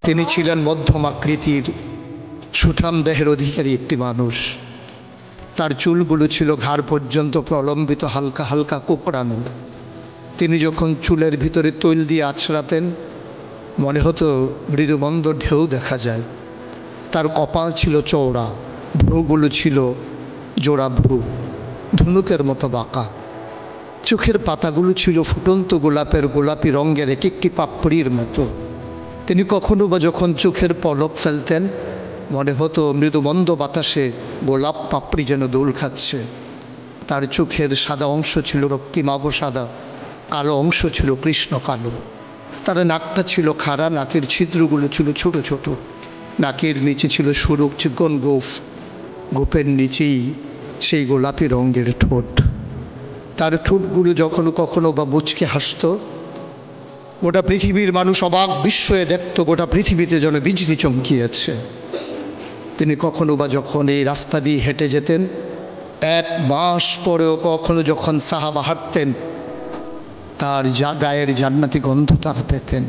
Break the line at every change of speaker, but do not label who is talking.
তিনি ছিলেন মধ্যম আকৃতির সুঠাম দেহের অধিকারী একটি মানুষ। তার চুলগুলো ছিল ঘাড় পর্যন্ত প্রলম্বিত, হালকা হালকা কোঁকড়ানো। তিনি যখন চুলের ভিতরে তৈল দিয়ে আছড়াতেন মনে হতো মৃদুমন্দ ঢেউ দেখা যায়। তার কপাল ছিল চওড়া, ভ্রুগুলো ছিল জোড়া ভ্রু, ধনুকের মতো বাঁকা। চোখের পাতাগুলো ছিল ফুটন্ত গোলাপের গোলাপি রঙের এক একটি পাপড়ির মতো। তিনি কখনো বা যখন চোখের পলক ফেলতেন মনে হতো মৃদুমন্দ বাতাসে গোলাপ পাপড়ি যেন দোল খাচ্ছে। তার চোখের সাদা অংশ ছিল রক্তিমাভ সাদা, কালো অংশ ছিল কৃষ্ণ কালো। তার নাকটা ছিল খাড়া, নাকের ছিদ্রগুলো ছিল ছোট ছোট। নাকের নিচে ছিল সরু চিকন গোঁফ, গোঁফের নিচেই সেই গোলাপি রঙের ঠোঁট। তার ঠোঁটগুলো যখন কখনো বা মুচকে হাসত, গোটা পৃথিবীর মানুষ অবাক বিস্ময়ে দেখত গোটা পৃথিবীতে যেন বিজলি চমকিয়েছে। তিনি কখনো বা যখন এই রাস্তা দিয়ে হেঁটে যেতেন, 1 মাস পরেও কখনো যখন সাহাবা হাঁটতেন, তার গায়ের জান্নাতি গন্ধ তারা পেতেন।